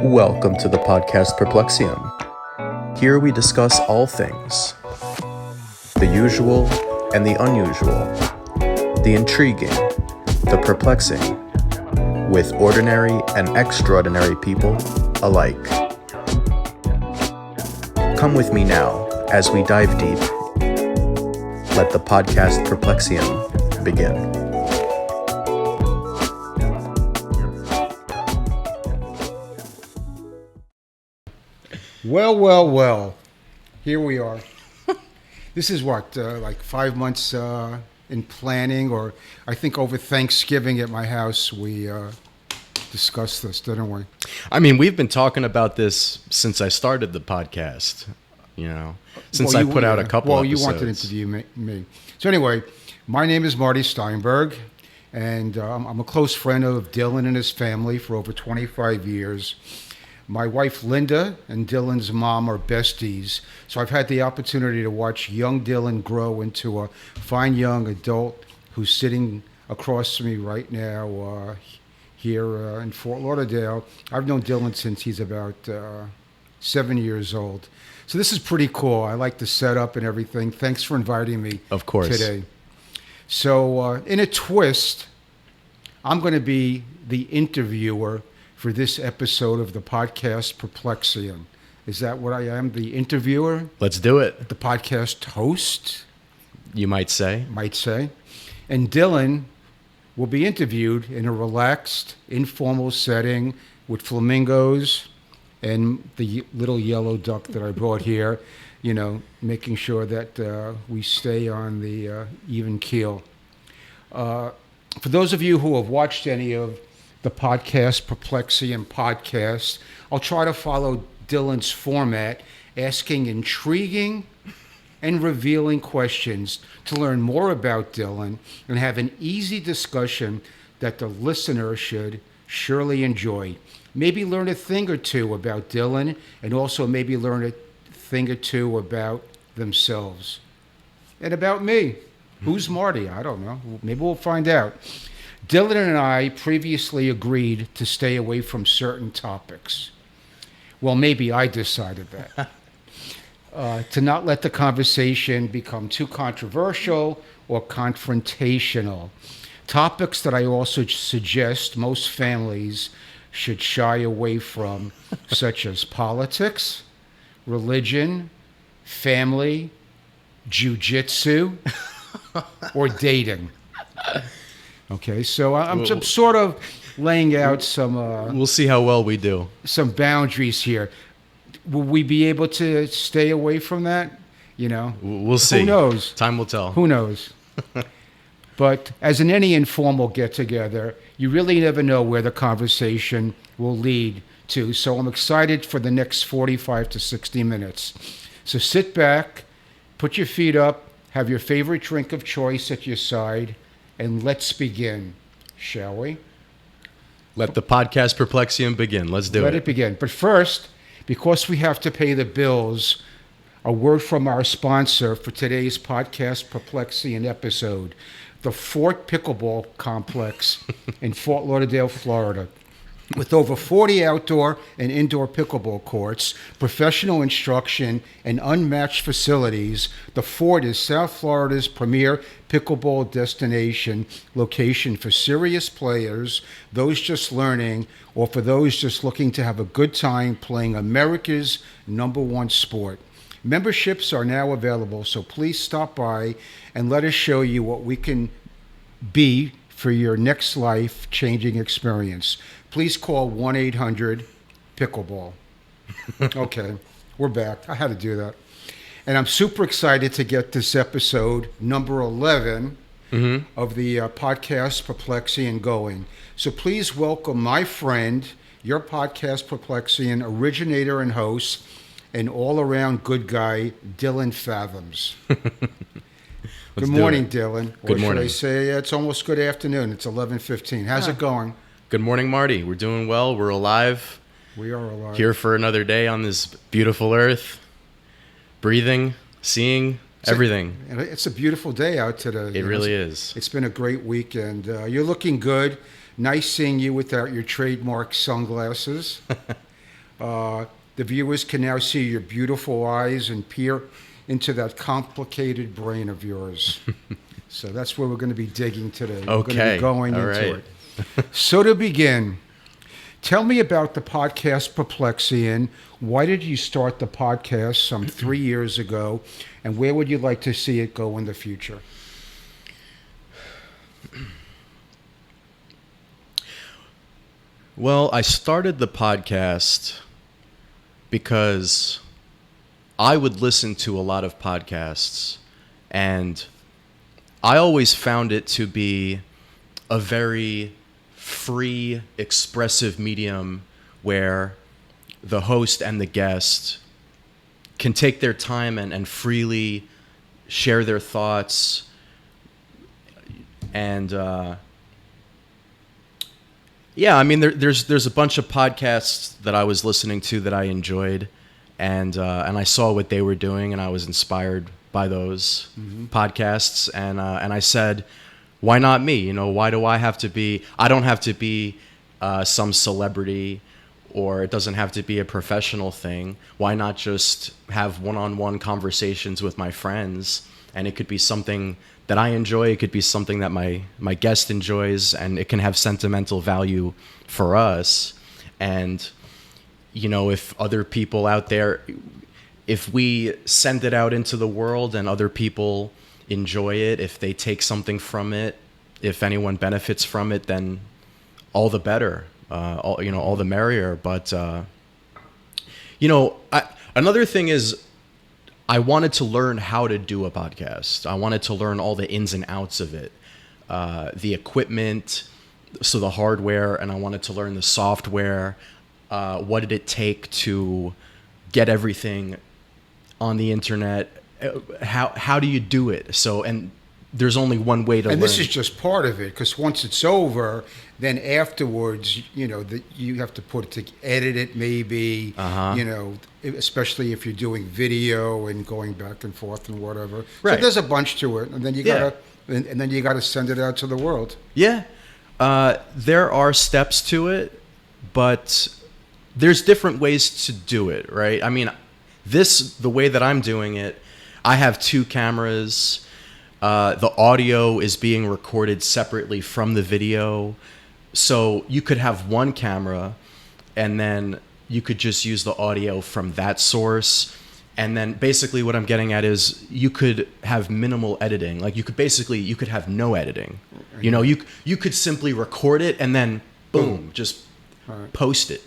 Welcome to the podcast Perplexium. Here we discuss all things, the usual and the unusual, the intriguing, the perplexing, with ordinary and extraordinary people alike. Come with me now as we dive deep. Let the podcast Perplexium begin. Well. Here we are. This is what, like 5 months in planning, or I think over Thanksgiving at my house we discussed this, didn't we? I mean, we've been talking about this since I started the podcast, since I put out a couple episodes. Well, you wanted to interview me. So anyway, my name is Marty Steinberg, and I'm a close friend of Dylan and his family for over 25 years. My wife, Linda, and Dylan's mom are besties, so I've had the opportunity to watch young Dylan grow into a fine young adult who's sitting across from me right now here in Fort Lauderdale. I've known Dylan since he's about 7 years old. So this is pretty cool. I like the setup and everything. Thanks for inviting me today. So in a twist, I'm going to be the interviewer for this episode of the podcast Perplexium. Is that what I am, the interviewer? Let's do it. The podcast host? You might say. And Dylan will be interviewed in a relaxed, informal setting with flamingos and the little yellow duck that I brought here, making sure that we stay on the even keel. For those of you who have watched any of the podcast Perplexium podcast, I'll try to follow Dylan's format, asking intriguing and revealing questions to learn more about Dylan and have an easy discussion that the listener should surely enjoy. Maybe learn a thing or two about Dylan, and also maybe learn a thing or two about themselves. And about me. Who's Marty? I don't know. Maybe we'll find out. Dylan and I previously agreed to stay away from certain topics. Well, maybe I decided that. To not let the conversation become too controversial or confrontational. Topics that I also suggest most families should shy away from, such as politics, religion, family, jiu-jitsu, or dating. Okay, so I'm sort of laying out some... we'll see how well we do. Some boundaries here. Will we be able to stay away from that? We'll see. Who knows? Time will tell. Who knows? But as in any informal get-together, you really never know where the conversation will lead to. So I'm excited for the next 45 to 60 minutes. So sit back, put your feet up, have your favorite drink of choice at your side, and let's begin, shall we? Let the podcast Perplexium begin. Let's do it. Let it begin. But first, because we have to pay the bills, a word from our sponsor for today's podcast Perplexium episode, the Fort Pickleball Complex in Fort Lauderdale, Florida. With over 40 outdoor and indoor pickleball courts, professional instruction, and unmatched facilities, the Fort is South Florida's premier pickleball destination location for serious players, those just learning, or for those just looking to have a good time playing America's #1 sport. Memberships are now available, so please stop by and let us show you what we can be for your next life-changing experience. Please call 1-800-PICKLEBALL. Okay, we're back. I had to do that. And I'm super excited to get this episode, number 11, of the podcast Perplexium going. So please welcome my friend, your podcast Perplexium originator and host, and all-around good guy, Dylan Fathoms. Good morning, Dylan. Good morning. Or should I say it's almost good afternoon. It's 11:15. How's it going? Good morning, Marty. We're doing well. We're alive. We are alive. Here for another day on this beautiful earth. Breathing, seeing, everything. It's a beautiful day out today. It really is. It's been a great weekend. You're looking good. Nice seeing you without your trademark sunglasses. The viewers can now see your beautiful eyes and peer into that complicated brain of yours. So that's where we're going to be digging today. We're going to be going into it. So to begin, tell me about the podcast Perplexium. Why did you start the podcast some 3 years ago, and where would you like to see it go in the future? Well, I started the podcast because I would listen to a lot of podcasts, and I always found it to be a very free, expressive medium where the host and the guest can take their time and freely share their thoughts. And yeah, I mean, there's a bunch of podcasts that I was listening to that I enjoyed, and I saw what they were doing, and I was inspired by those podcasts, and I said, why not me? You know, why do I have to be? I don't have to be some celebrity, or it doesn't have to be a professional thing. Why not just have one-on-one conversations with my friends? And it could be something that I enjoy. It could be something that my guest enjoys, and it can have sentimental value for us. And, you know, if other people out there, if we send it out into the world and other people enjoy it, if they take something from it, if anyone benefits from it, then all the better, all the merrier. But, another thing is, I wanted to learn how to do a podcast. I wanted to learn all the ins and outs of it, the equipment, so the hardware, and I wanted to learn the software. What did it take to get everything on the internet? How do you do it? So, and there's only one way to learn. And this is just part of it, because once it's over, then afterwards, you have to edit it maybe, especially if you're doing video and going back and forth and whatever. Right. So there's a bunch to it, and then you gotta send it out to the world. Yeah, there are steps to it, but there's different ways to do it, right? I mean, the way that I'm doing it, I have 2 cameras. The audio is being recorded separately from the video. So you could have one camera, and then you could just use the audio from that source. And then basically what I'm getting at is you could have minimal editing. Like you could have no editing. You know, you could simply record it and then boom, just post it.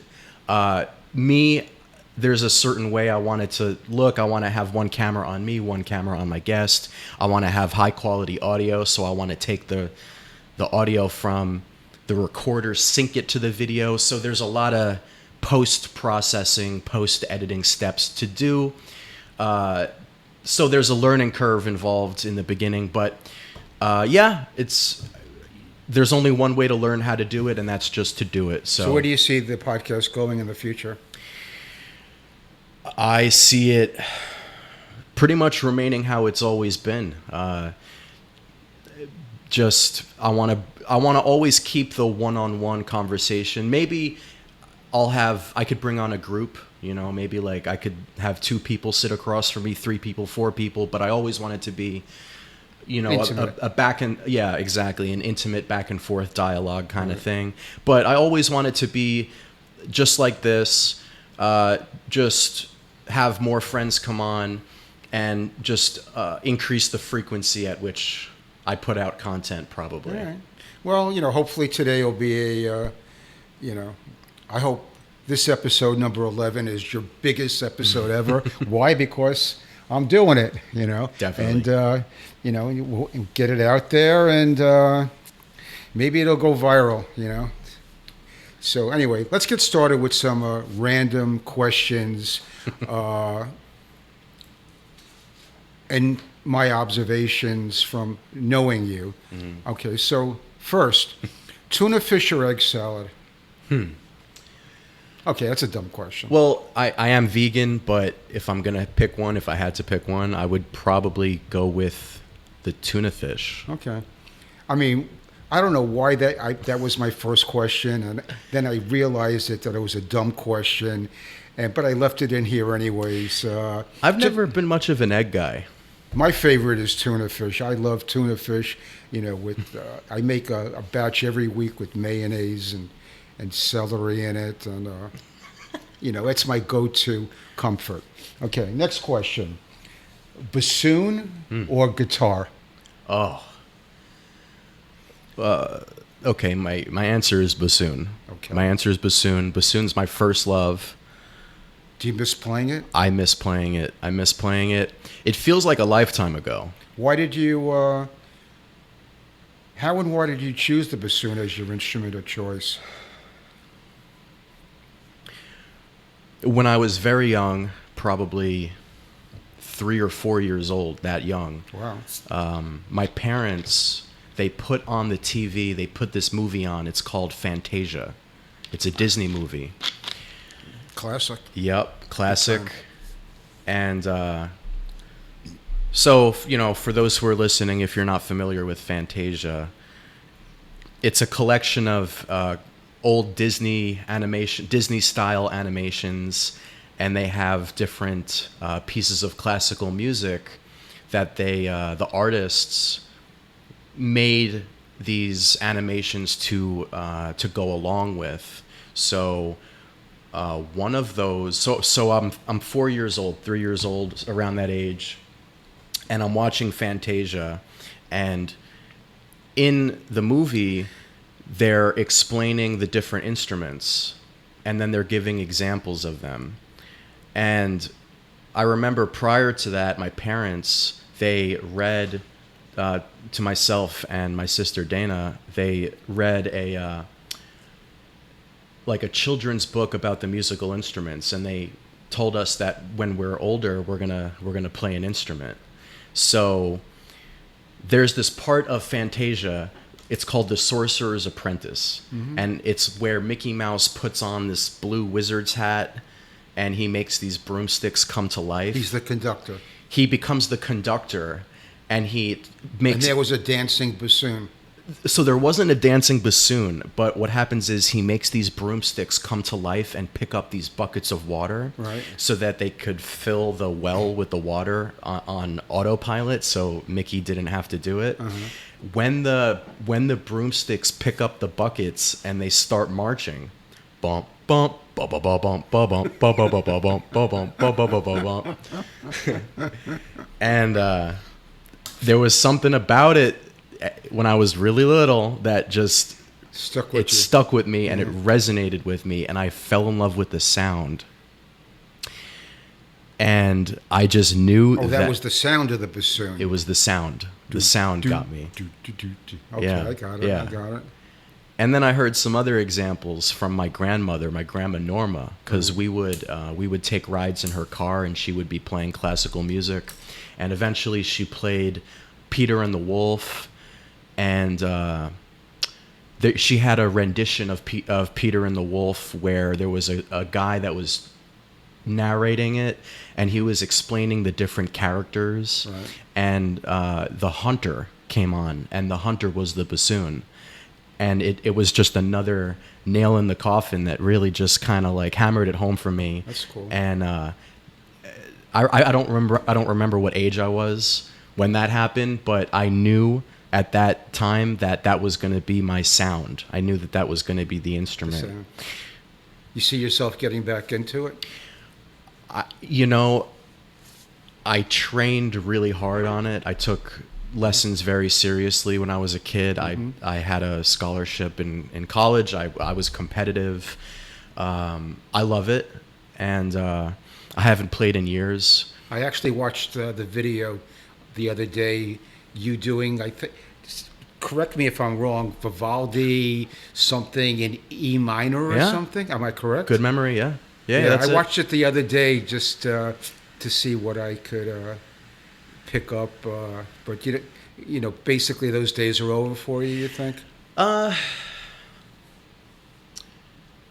There's a certain way I want it to look. I want to have one camera on me, one camera on my guest. I want to have high quality audio, so I want to take the audio from the recorder, sync it to the video. So there's a lot of post-processing, post-editing steps to do. So there's a learning curve involved in the beginning, but there's only one way to learn how to do it, and that's just to do it. So where do you see the podcast going in the future? I see it pretty much remaining how it's always been. I want to always keep the one-on-one conversation. Maybe I could bring on a group, maybe like I could have 2 people sit across from me, 3 people, 4 people, but I always want it to be, an intimate back and forth dialogue kind of thing. But I always want it to be just like this, just have more friends come on and just increase the frequency at which I put out content, probably. All right. Well, hopefully today will be I hope this episode number 11 is your biggest episode ever. Why? Because I'm doing it, Definitely. And, we'll get it out there, and maybe it'll go viral, So anyway, let's get started with some random questions and my observations from knowing you. Mm-hmm. Okay, so first, tuna fish or egg salad? Okay, that's a dumb question. Well, I am vegan, but if I'm going to pick one, if I had to pick one, I would probably go with the tuna fish. Okay. I mean, I don't know why that was my first question, and then I realized that it was a dumb question, but I left it in here anyways. I've never been much of an egg guy. My favorite is tuna fish. I love tuna fish. With I make a batch every week with mayonnaise and celery in it, and it's my go-to comfort. Okay, next question: bassoon or guitar? Oh. Okay, my answer is bassoon. Okay. My answer is bassoon. Bassoon's my first love. Do you miss playing it? I miss playing it. It feels like a lifetime ago. Why did you? How and why did you choose the bassoon as your instrument of choice? When I was very young, probably 3 or 4 years old, that young. Wow. My parents, they put on the TV, they put this movie on. It's called Fantasia. It's a Disney movie. Classic. Yep, classic. And so, for those who are listening, if you're not familiar with Fantasia, it's a collection of old Disney style animations, and they have different pieces of classical music that the artists made these animations to go along with. So one of those, so I'm 4 years old, 3 years old, around that age, and I'm watching Fantasia, and in the movie they're explaining the different instruments, and then they're giving examples of them. And I remember prior to that, my parents, they read to myself and my sister Dana, they read a children's book about the musical instruments, and they told us that when we're older, we're gonna play an instrument. So there's this part of Fantasia. It's called The Sorcerer's Apprentice, and it's where Mickey Mouse puts on this blue wizard's hat, and he makes these broomsticks come to life. He's the conductor. He becomes the conductor, and he makes... And there was a dancing bassoon. So there wasn't a dancing bassoon, but what happens is he makes these broomsticks come to life and pick up these buckets of water, right, so that they could fill the well with the water on autopilot, so Mickey didn't have to do it. When the broomsticks pick up the buckets and they start marching, bump bump bump bump bump bump bump bump bump bump bump bump bump, and there was something about it when I was really little that just stuck with me, and it resonated with me, and I fell in love with the sound. And I just knew that was the sound of the bassoon. It was the sound. The sound got me. Okay, yeah, I got it. And then I heard some other examples from my grandmother, my grandma Norma, because we would take rides in her car, and she would be playing classical music, and eventually she played Peter and the Wolf, and she had a rendition of Peter and the Wolf where there was a guy that was narrating it, and he was explaining the different characters, right, and the hunter came on, and the hunter was the bassoon, and it was just another nail in the coffin that really just kind of like hammered it home for me. That's cool. And I don't remember what age I was when that happened, but I knew at that time that was going to be my sound. I knew that was going to be the instrument. You see yourself getting back into it? I trained really hard on it. I took lessons very seriously when I was a kid. I had a scholarship in college. I was competitive. I love it, and I haven't played in years. I actually watched the video the other day, you doing, I think, correct me if I'm wrong, Vivaldi something in E minor or something. Am I correct? Good memory, yeah. Yeah, I watched it the other day just to see what I could pick up. But basically those days are over for you think?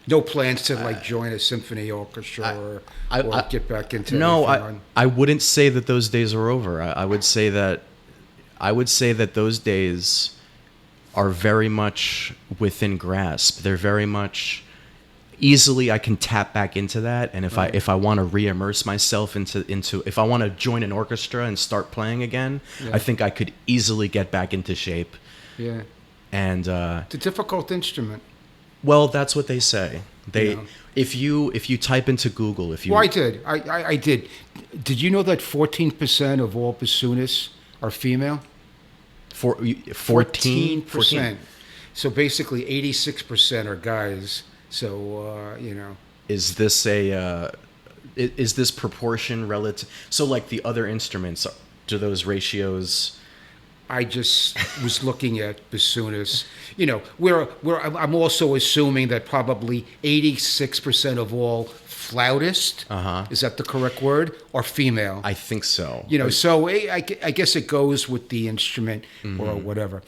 No plans to join a symphony orchestra or get back into anything? I wouldn't say that those days are over. I would say that those days are very much within grasp. They're very much easily I can tap back into that, and if I want to re-immerse myself into if I want to join an orchestra and start playing again, I think I could easily get back into shape. Yeah. And It's a difficult instrument. well, that's what they say. They Yeah. if you type into Google, if you Well, I did. I did. Did you know that 14% of all bassoonists are female? 14%. So basically, 86% are guys. So Is this is this proportion relative? So like the other instruments, do those ratios? I just was looking at bassoonists. I'm also assuming that probably 86% of all flautists, is that the correct word, are female. I think so. So I guess it goes with the instrument or whatever.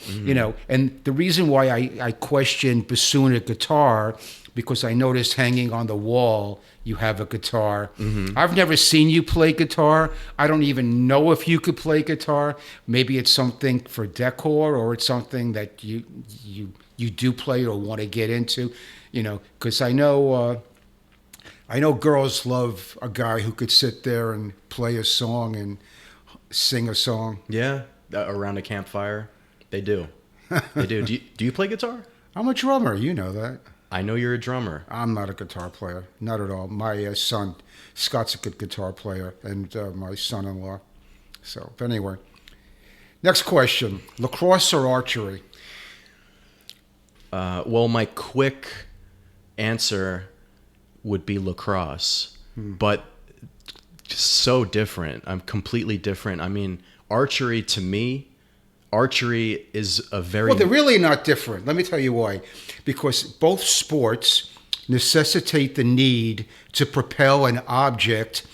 And the reason why I question bassoon and guitar, because I noticed hanging on the wall you have a guitar. I've never seen you play guitar. I don't even know if you could play guitar. Maybe it's something for decor, or it's something that you do play or want to get into. Because I know girls love a guy who could sit there and play a song and sing a song. Yeah, around a campfire, they do. They do. Do you play guitar? I'm a drummer, you know that. I know you're a drummer. I'm not a guitar player, not at all. My son, Scott's a good guitar player, and my son-in-law. So, but anyway. Next question, lacrosse or archery? Well, my quick answer would be lacrosse, but so different. I'm completely different. I mean, archery to me, archery is a very... Well, they're really not different. Let me tell you why. Because both sports necessitate the need to propel an object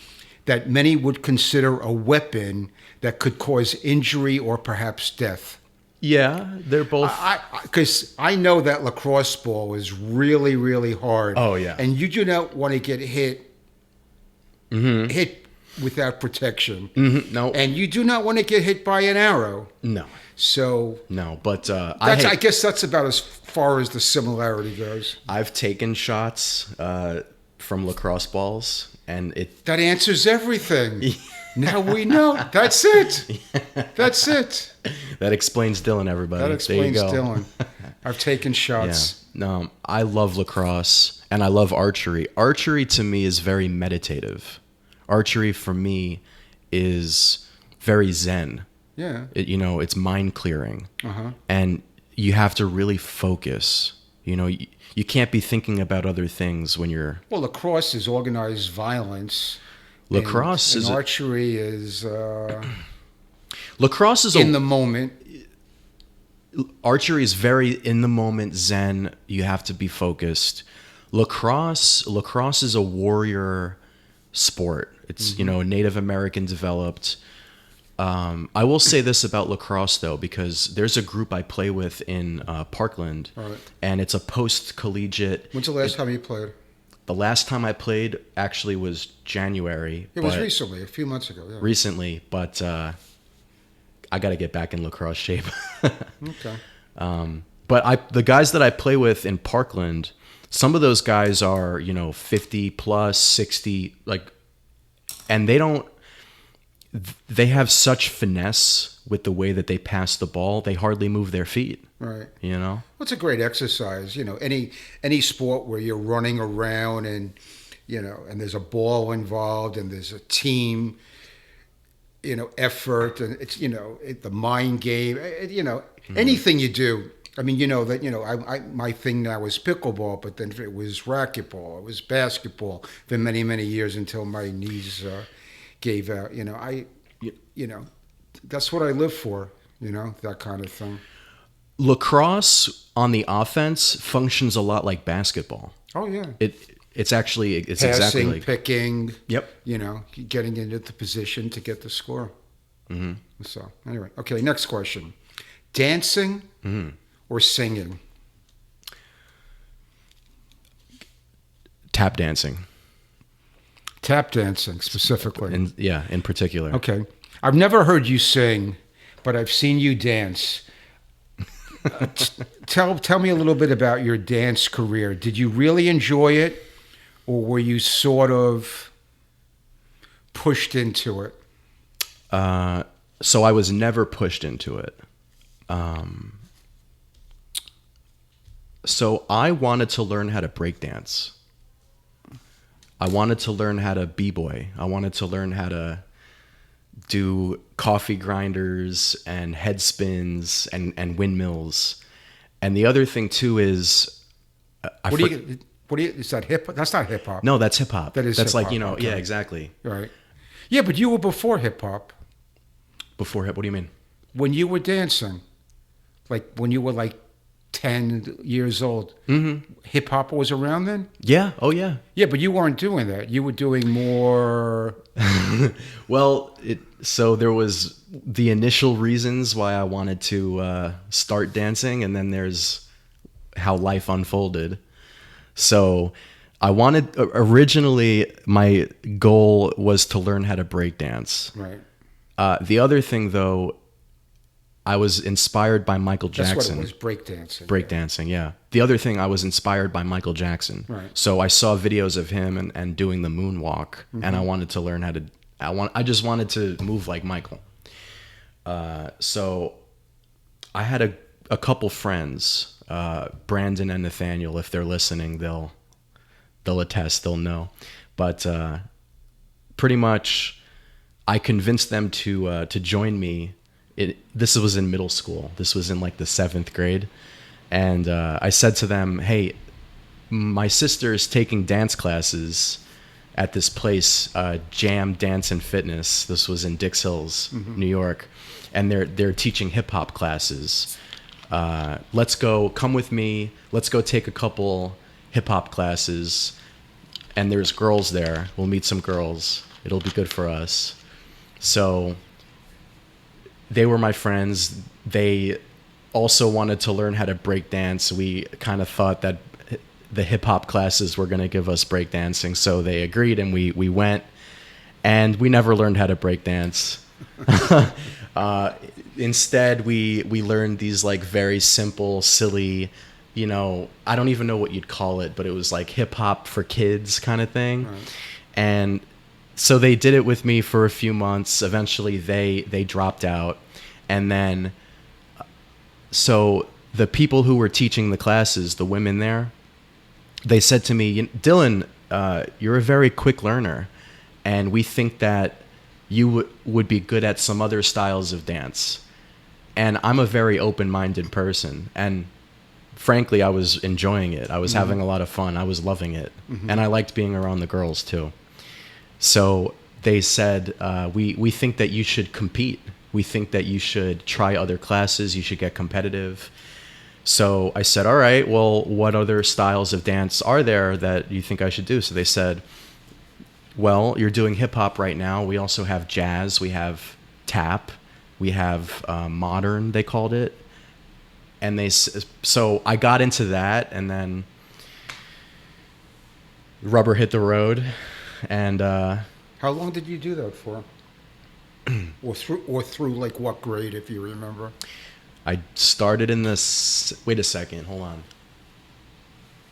that many would consider a weapon that could cause injury or perhaps death. Yeah, they're both... Because I know that lacrosse ball is really, really hard. Oh, yeah. And you do not want to get hit without protection. No. And you do not want to get hit by an arrow. No. So... No, but I guess that's about as far as the similarity goes. I've taken shots from lacrosse balls, and it... That answers everything. Now we know. That's it. That's it. That explains Dylan, everybody. That explains there you go. Dylan. I've taken shots. Yeah. No, I love lacrosse, and I love archery. Archery to me is very meditative. Archery for me is very zen. Yeah. It's mind clearing, and you have to really focus. You can't be thinking about other things when you're... Well, lacrosse is organized violence. Lacrosse and is... archery is... lacrosse is in the moment. Archery is very in the moment zen. You have to be focused. Lacrosse is a warrior sport. It's, Native American developed. I will say this about lacrosse, though, because there's a group I play with in Parkland, and it's a post-collegiate... When's the last time you played? The last time I played actually was January. It was recently, a few months ago. Yeah. Recently, but I got to get back in lacrosse shape. Okay. But the guys that I play with in Parkland, some of those guys are, 50 plus, 60, and they have such finesse with the way that they pass the ball. They hardly move their feet. Right. Well, it's a great exercise. Any sport where you're running around and, and there's a ball involved and there's a team, effort, and it's, the mind game, anything you do. I mean, my thing now is pickleball, but then it was racquetball, it was basketball for many, many years until my knees gave out. That's what I live for, that kind of thing. Lacrosse on the offense functions a lot like basketball. Oh yeah. It's actually Passing, exactly like... picking. Yep. Getting into the position to get the score. So anyway, okay. Next question: dancing or singing? Tap dancing. Tap dancing specifically. In particular. Okay. I've never heard you sing, but I've seen you dance. Tell me a little bit about your dance career. Did you really enjoy it, or were you sort of pushed into it? So I was never pushed into it. So I wanted to learn how to break dance. I wanted to learn how to b-boy. I wanted to learn how to do coffee grinders and head spins and windmills. And the other thing too is, What do you? Is that hip? That's not hip hop. no, that's hip hop. That is that's hip-hop, like, you know, okay. yeah, exactly. Right. Yeah, but you were before hip hop. Before hip, what do you mean? When you were dancing, like when you were like 10 years old, hip hop was around then? Yeah. Oh yeah. Yeah, but you weren't doing that. You were doing more. Well, so there was the initial reasons why I wanted to start dancing, and then there's how life unfolded. So I wanted, originally my goal was to learn how to break dance. Right. The other thing though, I was inspired by Michael That's Jackson. what it was, breakdancing. Breakdancing, yeah. The other thing, I was inspired by Michael Jackson. Right. So I saw videos of him and doing the moonwalk, and I wanted to learn how to. I just wanted to move like Michael. So I had a couple friends, Brandon and Nathaniel. If they're listening, they'll attest. They'll know. But pretty much, I convinced them to join me. This was in middle school. This was in like the 7th grade. And I said to them, hey, my sister is taking dance classes at this place, Jam Dance and Fitness. This was in Dix Hills, New York. And they're teaching hip hop classes. Let's go, come with me. Let's go take a couple hip hop classes. And there's girls there. We'll meet some girls. It'll be good for us. So they were my friends. They also wanted to learn how to break dance. We kind of thought that the hip hop classes were going to give us break dancing. So they agreed, and we went, and we never learned how to break dance. Instead, we learned these like very simple, silly, you know, I don't even know what you'd call it, but it was like hip hop for kids kind of thing. Right. And so they did it with me for a few months. Eventually they dropped out. And then, so the people who were teaching the classes, the women there, they said to me, Dylan, you're a very quick learner. And we think that you would be good at some other styles of dance. And I'm a very open-minded person. And frankly, I was enjoying it. I was having a lot of fun. I was loving it. And I liked being around the girls too. So they said, we think that you should compete. We think that you should try other classes. You should get competitive. So I said, all right, well, what other styles of dance are there that you think I should do? So they said, well, you're doing hip hop right now. We also have jazz. We have tap. We have modern, they called it. And so I got into that, and then rubber hit the road. And how long did you do that for? or through like what grade, if you remember? I started in this. Wait a second, hold on.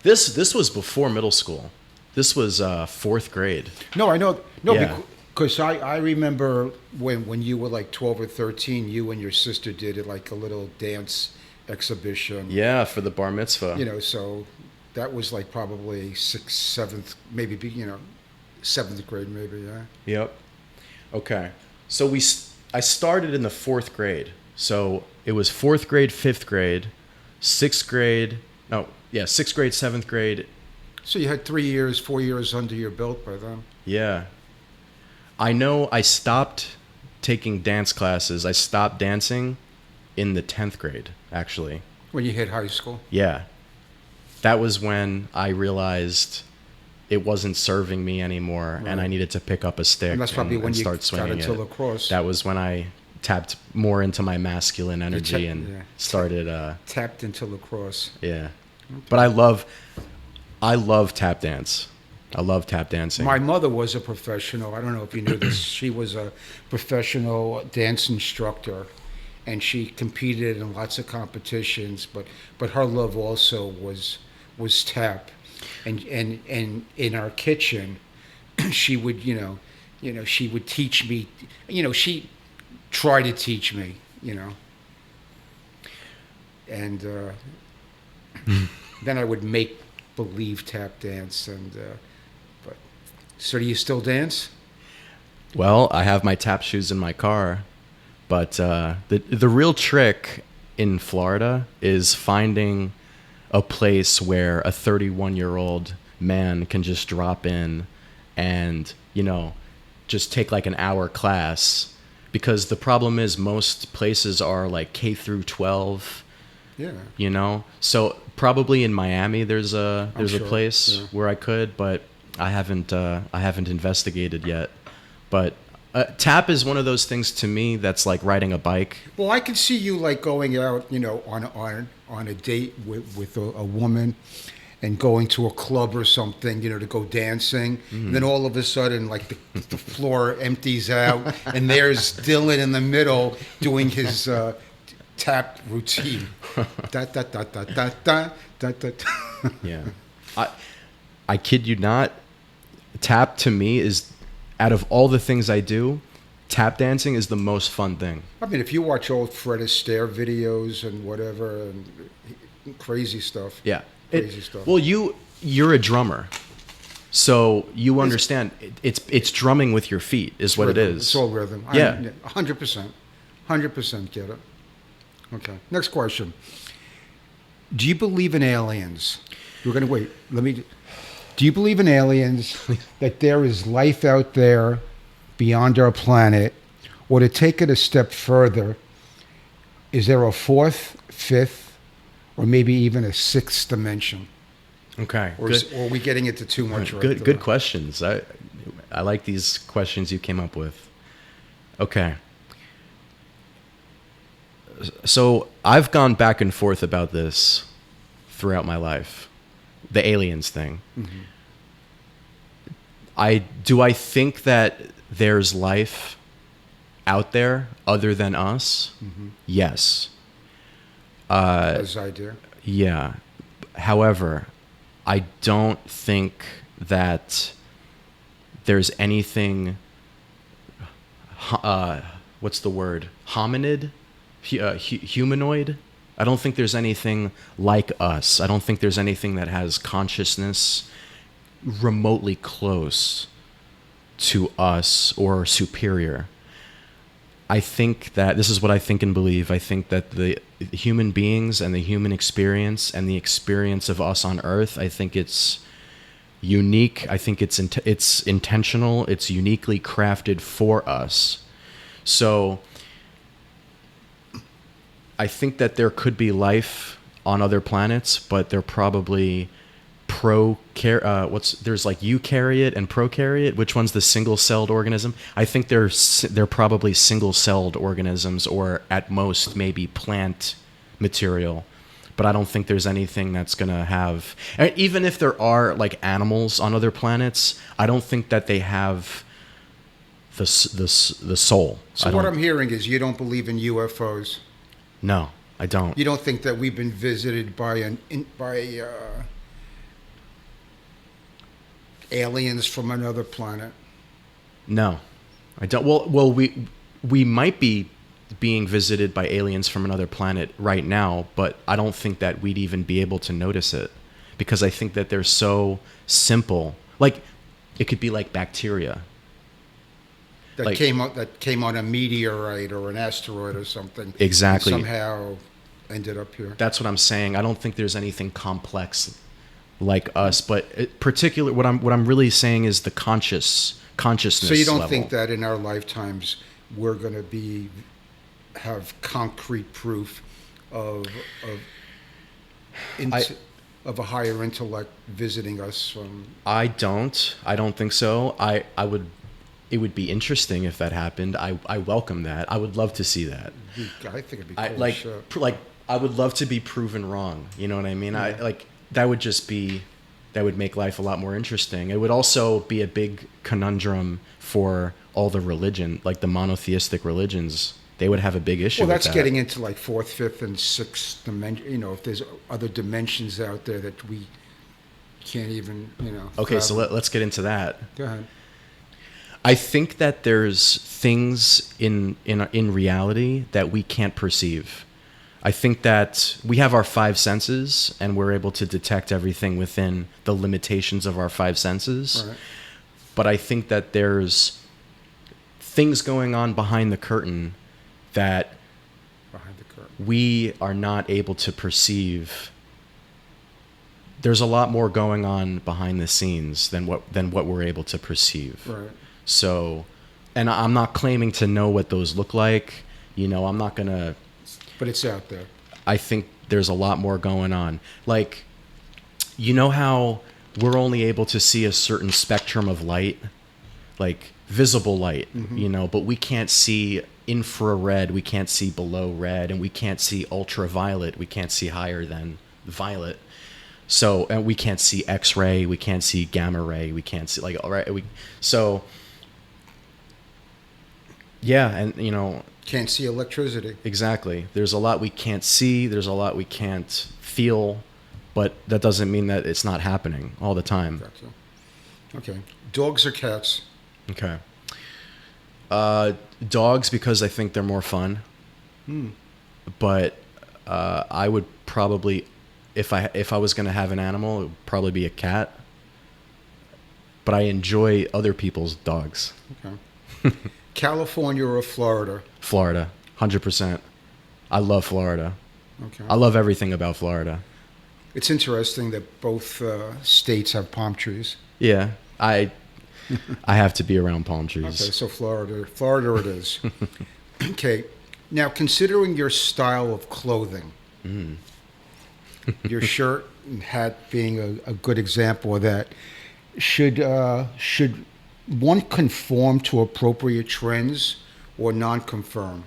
This was before middle school. This was 4th grade. No, I know. No, Yeah. because I remember when you were like 12 or 13, you and your sister did it like a little dance exhibition. Yeah, for the bar mitzvah. You know, so that was like probably 6th, 7th, maybe 7th grade, maybe. Yeah. Yep. Okay. So I started in the 4th grade. So it was 4th grade, 5th grade, 6th grade. No, yeah, 6th grade, 7th grade. So you had 3 years, 4 years under your belt by then. Yeah. I know I stopped taking dance classes. I stopped dancing in the 10th grade, actually. When you hit high school. Yeah. That was when I realized it wasn't serving me anymore, Right. and I needed to pick up a stick And that's probably when you start swinging got into it. lacrosse. That was when I tapped more into my masculine energy yeah. and started Tapped into lacrosse. yeah. But I love tap dance. I love tap dancing. My mother was a professional. I don't know if you knew this. She was a professional dance instructor. and she competed in lots of competitions. But her love also was tap, and in our kitchen, she would she would teach me. She tried to teach me. And then I would make believe tap dance. But so do you still dance? Well, I have my tap shoes in my car, but the real trick in Florida is finding a place where a 31-year-old man can just drop in and, just take like an hour class, because the problem is most places are like K through 12. Yeah. So probably in Miami there's a sure, place where I could, but I haven't investigated yet. But tap is one of those things to me that's like riding a bike. Well, I can see you like going out, on a date with a woman, and going to a club or something, to go dancing. And then all of a sudden, like the floor empties out, and there's Dylan in the middle doing his tap routine. Da da da da da da da da. Yeah, I kid you not. Tap to me is, out of all the things I do, tap dancing is the most fun thing. I mean, if you watch old Fred Astaire videos and whatever, and crazy stuff. Yeah. Crazy stuff. Well, you're a drummer, so you understand. It's drumming with your feet is what rhythm. it is. It's all rhythm. Yeah. 100%. 100% get it. Okay. Next question. Do you believe in aliens? We're going to wait. Do you believe in aliens, that there is life out there beyond our planet? Or to take it a step further, is there a fourth, fifth, or maybe even a sixth dimension? Okay. Or are we getting into too much right Good. there? Good questions. I like these questions you came up with. Okay. So I've gone back and forth about this throughout my life, the aliens thing. Mm-hmm. I think that there's life out there other than us. Mm-hmm. Yes. As I do. Yeah. However, I don't think that there's anything, what's the word? Hominid? Humanoid? I don't think there's anything like us. I don't think there's anything that has consciousness remotely close to us or superior. I think that this is what I think and believe. I think that the human beings and the human experience and the experience of us on Earth, I think it's unique. I think it's intentional. It's uniquely crafted for us. So I think that there could be life on other planets, but they're probably there's like eukaryote and prokaryote. Which one's the single-celled organism? I think they're probably single-celled organisms, or at most maybe plant material. But I don't think there's anything that's gonna have. Even if there are like animals on other planets, I don't think that they have the soul. So what I'm hearing is you don't believe in UFOs. No, I don't. You don't think that we've been visited by aliens from another planet? No, I don't. Well, we might be being visited by aliens from another planet right now, but I don't think that we'd even be able to notice it, because I think that they're so simple. Like, it could be like bacteria. That came on a meteorite or an asteroid or something. Exactly. And somehow ended up here. That's what I'm saying. I don't think there's anything complex like us, but what I'm really saying is the consciousness. So you don't level. think that in our lifetimes we're going to have concrete proof of a higher intellect visiting us from? I don't think so. It would be interesting if that happened. I welcome that. I would love to see that. I think it'd be cool. I would love to be proven wrong. You know what I mean? Yeah. That would make life a lot more interesting. It would also be a big conundrum for all the religion, like the monotheistic religions they would have a big issue Well, with that's that. getting into like fourth, fifth, and sixth dimension. You know, if there's other dimensions out there that we can't even, Okay, so fathom. let's get into that. Go ahead. I think that there's things in reality that we can't perceive. I think that we have our five senses and we're able to detect everything within the limitations of our five senses. Right. But I think that there's things going on behind the curtain that Behind the curtain. we are not able to perceive. There's a lot more going on behind the scenes than what we're able to perceive. Right. So, and I'm not claiming to know what those look like. I'm not going to. But it's out there. I think there's a lot more going on. Like, you know how we're only able to see a certain spectrum of light? Like visible light, but we can't see infrared, we can't see below red, and we can't see ultraviolet, we can't see higher than violet. So, and we can't see X-ray, we can't see gamma ray, we can't see yeah, and Can't see electricity. exactly. There's a lot we can't see, there's a lot we can't feel, but that doesn't mean that it's not happening all the time. Gotcha. Okay. Dogs or cats? Okay. Dogs, because I think they're more fun. But I would probably, if I was going to have an animal, it would probably be a cat. But I enjoy other people's dogs. Okay. California or Florida? Florida, 100%. I love Florida. Okay. I love everything about Florida. It's interesting that both states have palm trees. Yeah, I have to be around palm trees. Okay, so Florida it is. Okay, now considering your style of clothing, your shirt and hat being a good example of that, should one conform to appropriate trends or non-conform?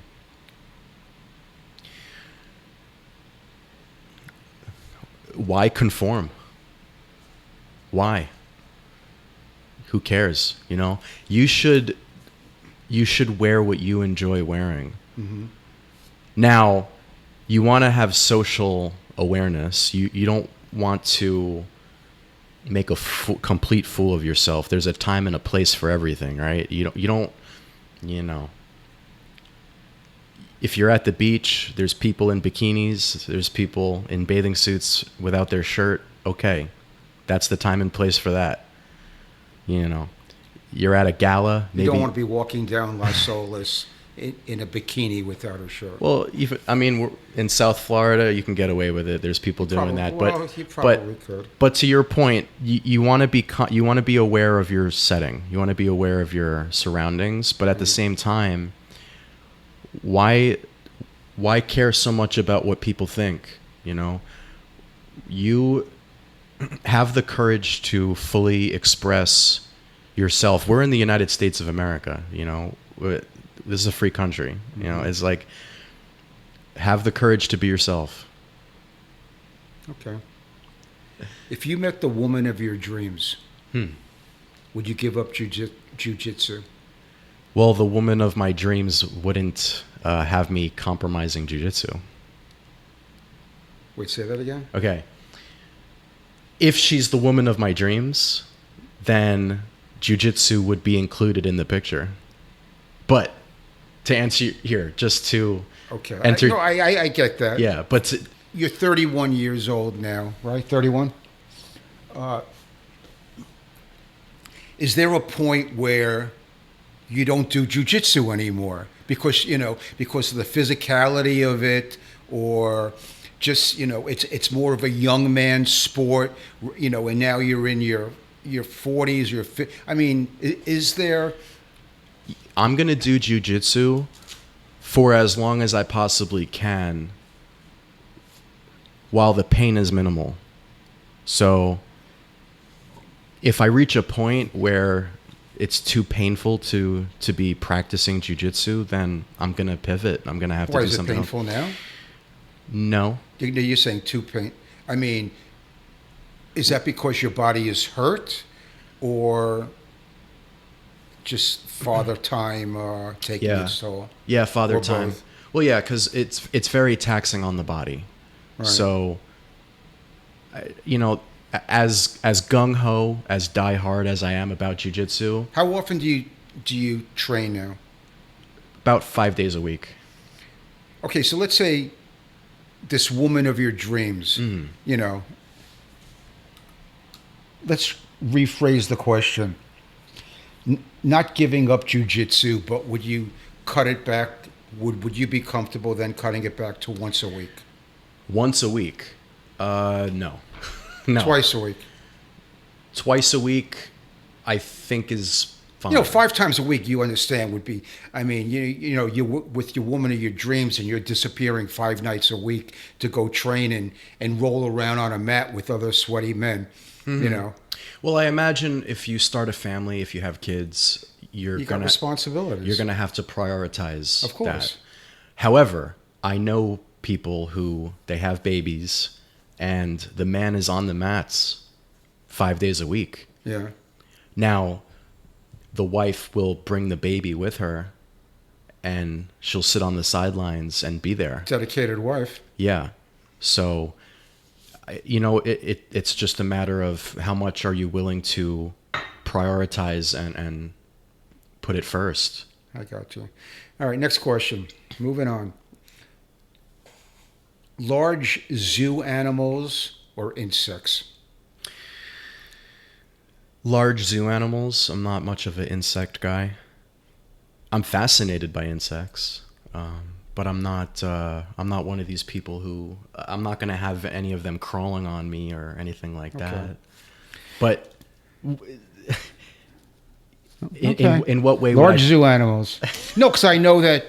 Why conform? Why? Who cares? You should wear what you enjoy wearing. Now, you want to have social awareness. You don't want to make a complete fool of yourself. There's a time and a place for everything, right? You don't if you're at the beach, there's people in bikinis, there's people in bathing suits without their shirt. Okay, that's the time and place for that. You're at a gala. You don't want to be walking down Las Olas in a bikini without a shirt. Well, we're in South Florida, you can get away with it. There's people doing that, you probably could. But to your point, you want to be aware of your setting. You want to be aware of your surroundings, but at the same time, why care so much about what people think? You have the courage to fully express yourself. We're in the United States of America. This is a free country. It's like, have the courage to be yourself. Okay. If you met the woman of your dreams, would you give up jujitsu? Well, the woman of my dreams wouldn't have me compromising jiu-jitsu. Wait, say that again? Okay. If she's the woman of my dreams, then jiu-jitsu would be included in the picture. But to answer here, just to Okay. enter... I get that. Yeah, but... You're 31 years old now, right? 31? Is there a point where you don't do jujitsu anymore because of the physicality of it, or just it's more of a young man's sport, and now you're in your 40s, is there? I'm gonna do jujitsu for as long as I possibly can, while the pain is minimal. So if I reach a point where it's too painful to be practicing jiu-jitsu, then I'm going to pivot. I'm going to have to Why, do is it something painful else. now? No. You're saying too pain. Is that because your body is hurt, or just father time taking its toll? Yeah, father Or time. both? Well, yeah, because it's very taxing on the body. Right. So, you know, as gung ho, as die hard as I am about jujitsu, How often do you train now? about 5 days a week. Okay, so let's say this woman of your dreams, you know, let's rephrase the question. Not giving up jujitsu, but would you cut it back? Would you be comfortable then cutting it back to once a week? Once a week? No. No. Twice a week? Twice a week, I think is fine. You know, 5 times a week, you understand, would be, I mean, you know, you with your woman of your dreams and you're disappearing 5 nights a week to go train and roll around on a mat with other sweaty men, you know. Well, I imagine if you start a family, if you have kids, You got responsibilities. You're gonna have to prioritize Of course. that. However, I know people who they have babies, and the man is on the mats 5 days a week. Yeah. Now, the wife will bring the baby with her, and she'll sit on the sidelines and be there. Dedicated wife. Yeah. So, you know, it's just a matter of how much are you willing to prioritize and put it first. I got you. All right, next question. Moving on. Large zoo animals or insects? Large zoo animals. I'm not much of an insect guy. I'm fascinated by insects, but I'm not. I'm not one of these people who. I'm not going to have any of them crawling on me or anything like that. But in what way? Large zoo animals. No, because I know that.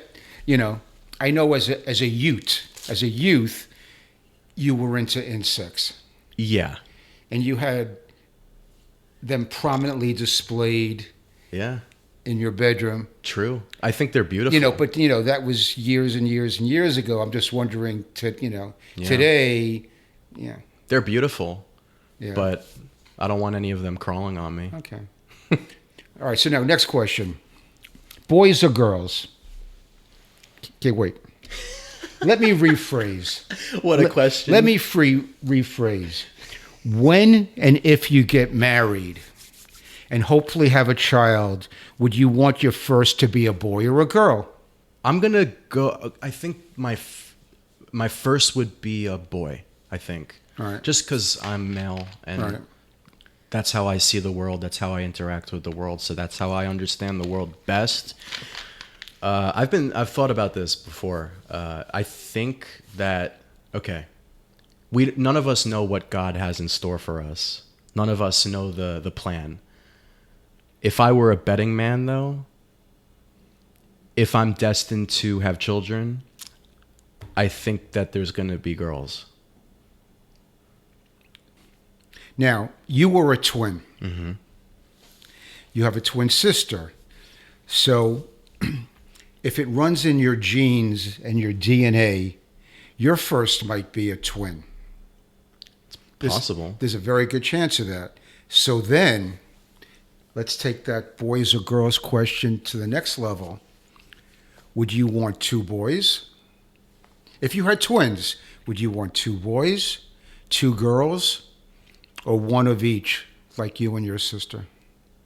You know, I know as a youth, you were into insects. Yeah. And you had them prominently displayed. Yeah. In your bedroom. True. I think they're beautiful. You know, but you know that was years and years and years ago. I'm just wondering, today, yeah, they're beautiful. Yeah. But I don't want any of them crawling on me. Okay. All right. So now, next question: boys or girls? Okay, wait. Let me rephrase. What a question. Let me rephrase. When and if you get married and hopefully have a child, would you want your first to be a boy or a girl? I'm going to go, I think my first would be a boy, I think. All right. Just because I'm male and All right. that's how I see the world. That's how I interact with the world. So that's how I understand the world best. I've thought about this before. I think that, okay, none of us know what God has in store for us. None of us know the plan. If I were a betting man, though, if I'm destined to have children, I think that there's going to be girls. Now, you were a twin. Mm-hmm. You have a twin sister. So if it runs in your genes and your DNA, your first might be a twin. It's possible. There's a very good chance of that. So then, let's take that boys or girls question to the next level. Would you want 2 boys? If you had twins, would you want 2 boys, 2 girls, or one of each, like you and your sister?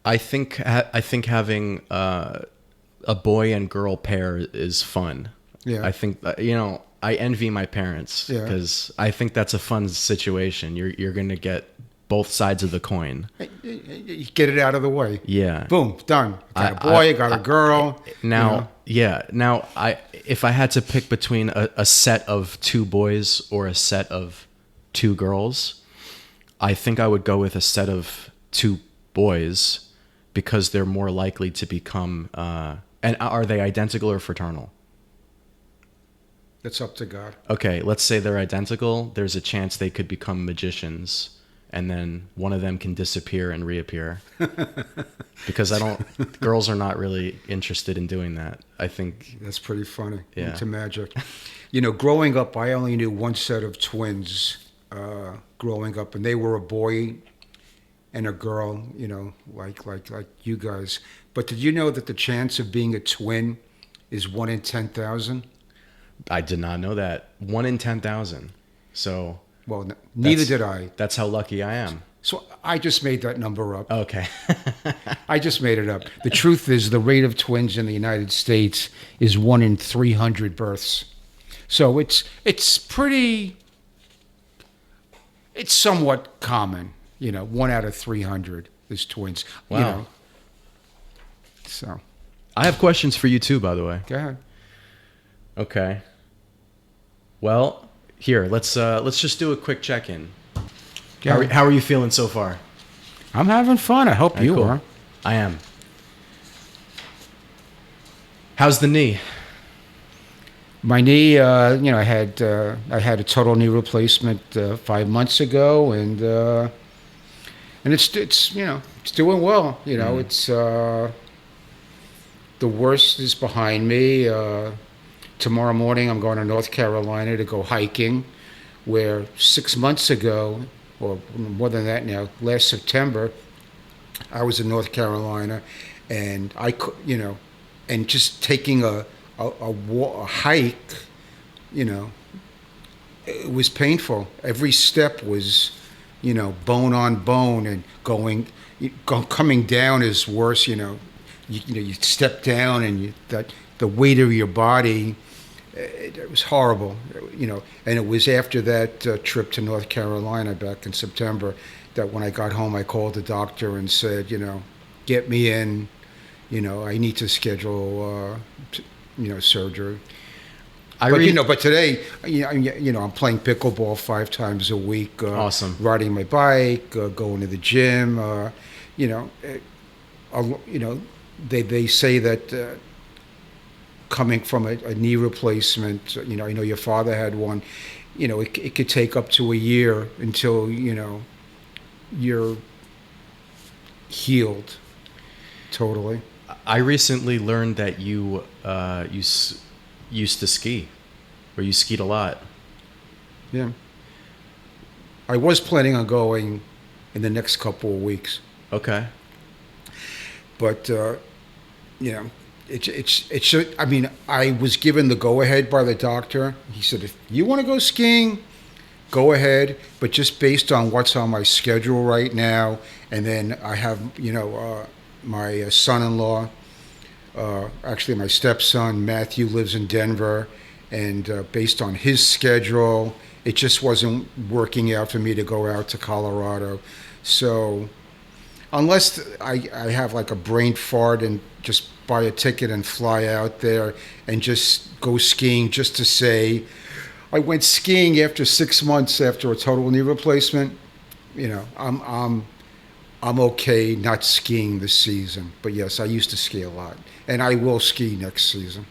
I think having a boy and girl pair is fun. Yeah. I think I envy my parents because I think that's a fun situation. You're going to get both sides of the coin. You get it out of the way. Yeah. Boom, done. Got a boy, got a girl. Now, Now, if I had to pick between a set of 2 boys or a set of 2 girls, I think I would go with a set of 2 boys because they're more likely to become. And are they identical or fraternal? It's up to God. Okay, let's say they're identical. There's a chance they could become magicians, and then one of them can disappear and reappear. Because girls are not really interested in doing that. I think That's pretty funny. Yeah. Into magic. You know, growing up, I only knew one set of twins growing up, and they were a boy and a girl, you know, like you guys. But did you know that the chance of being a twin is 1 in 10,000? I did not know that. 1 in 10,000. So Well, neither that's- did I. That's how lucky I am. So I just made that number up. Okay. I just made it up. The truth is, the rate of twins in the United States is 1 in 300 births. So it's pretty. It's somewhat common, 1 out of 300 is twins. Wow. So I have questions for you too, by the way. go ahead. Okay. Well, here, let's just do a quick check-in. Go ahead. How are you feeling so far? I'm having fun. I hope you Cool. are. I am. How's the knee? My knee, I had a total knee replacement 5 months ago, and it's doing well. It's the worst is behind me. Tomorrow morning, I'm going to North Carolina to go hiking, where 6 months ago, or more than that now, last September, I was in North Carolina, and and just taking a hike, it was painful. Every step was, bone on bone, and coming down is worse. You step down, and the weight of your body, it was horrible. And it was after that trip to North Carolina back in September that when I got home, I called the doctor and said, get me in. I need to schedule, surgery. But today, I'm playing pickleball 5 times a week. Awesome. Riding my bike, going to the gym. They say that coming from a knee replacement, I know your father had one. It could take up to a year until you're healed totally. I recently learned that you used to ski, or you skied a lot. Yeah. I was planning on going in the next couple of weeks, Okay. but it should. I mean, I was given the go ahead by the doctor. He said, if you want to go skiing, go ahead, but just based on what's on my schedule right now, and then I have my son-in-law, actually my stepson Matthew lives in Denver, and based on his schedule, it just wasn't working out for me to go out to Colorado. So unless I have like a brain fart and just buy a ticket and fly out there and just go skiing just to say I went skiing after 6 months after a total knee replacement, I'm okay not skiing this season. But yes, I used to ski a lot, and I will ski next season.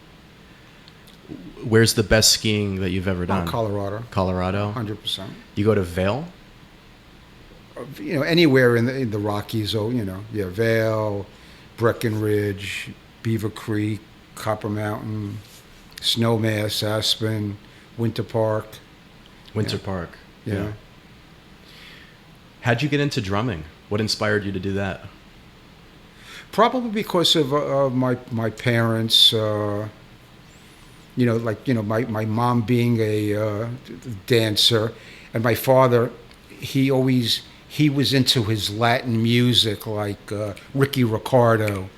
Where's the best skiing that you've ever done? Colorado. Colorado? 100%. You go to Vail? Anywhere in the Rockies, Vail, Breckenridge, Beaver Creek, Copper Mountain, Snowmass, Aspen, Winter Park. Winter Park. Yeah. How'd you get into drumming? What inspired you to do that? Probably because of my parents. My mom being a dancer, and my father, he was into his Latin music, like Ricky Ricardo,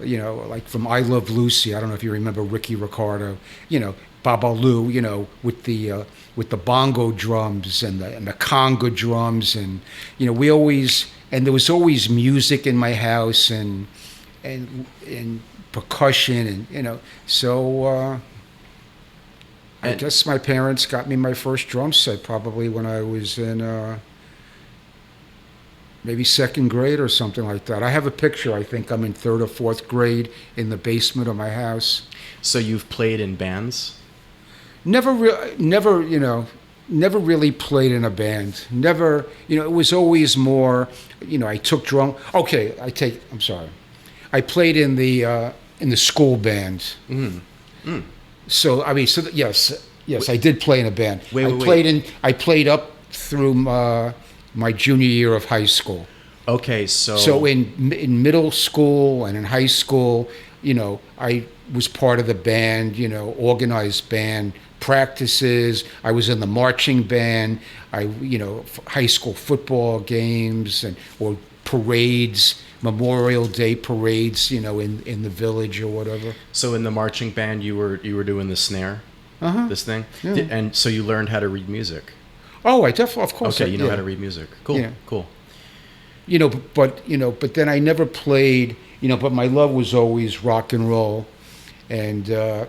like from I Love Lucy. I don't know if you remember Ricky Ricardo, Babalu, with the bongo drums and the conga drums, and there was always music in my house and percussion, and so I guess my parents got me my first drum set probably when I was in maybe 2nd grade or something like that. I have a picture. I think I'm in 3rd or 4th grade in the basement of my house. So you've played in bands? Never really played in a band. Never, it was always more, I took drum. Okay, I'm sorry. I played in the school band. Mm. Mm. So yes, I did play in a band. I played up through my junior year of high school. Okay, so in middle school and in high school, I was part of the band, organized band practices. I was in the marching band. High school football games or parades, Memorial Day parades, in the village or whatever. So in the marching band, you were doing the snare, this thing, Yeah. and so you learned how to read music. Oh, I definitely, of course. Okay, you know how to read music. Cool, Yeah. cool. But then I never played. But my love was always rock and roll, and I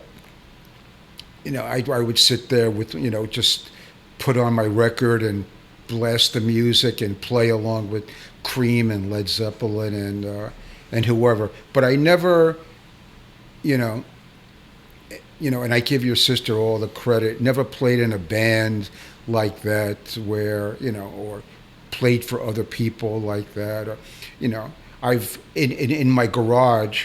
would sit there with just put on my record and blast the music and play along with Cream and Led Zeppelin and whoever. But I never, and I give your sister all the credit. Never played in a band like that where or played for other people like that. Or, I've in my garage.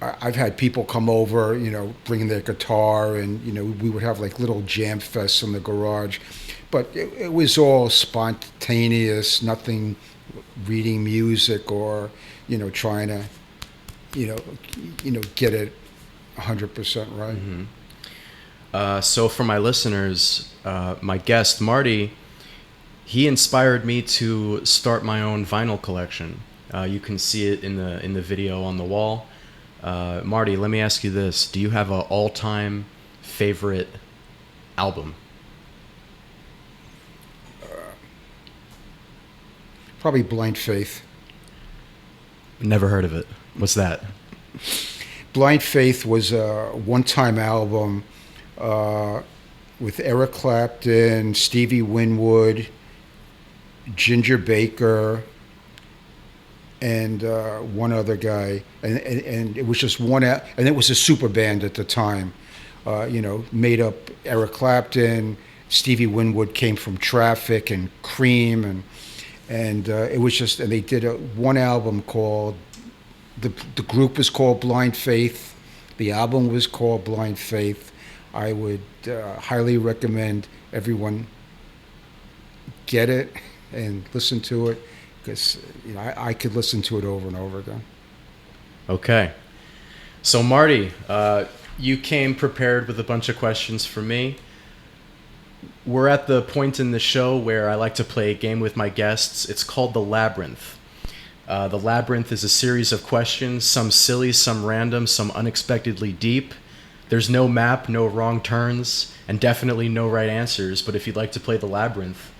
I've had people come over, bringing their guitar, and we would have like little jam fests in the garage, but it was all spontaneous, nothing reading music or trying to get it 100% right. Mm-hmm. So for my listeners, my guest Marty, he inspired me to start my own vinyl collection. You can see it in the video on the wall. Marty, let me ask you this. Do you have an all-time favorite album? Probably Blind Faith. Never heard of it. What's that? Blind Faith was a one-time album with Eric Clapton, Stevie Winwood, Ginger Baker, and one other guy, and it was just one, and it was a super band at the time, made up Eric Clapton, Stevie Winwood came from Traffic and Cream, and it was just, and they did one album called, the group was called Blind Faith, the album was called Blind Faith. I would highly recommend everyone get it and listen to it, because I could listen to it over and over again. Okay. So Marty, you came prepared with a bunch of questions for me. We're at the point in the show where I like to play a game with my guests. It's called The Labyrinth. The Labyrinth is a series of questions, some silly, some random, some unexpectedly deep. There's no map, no wrong turns, and definitely no right answers. But if you'd like to play The Labyrinth,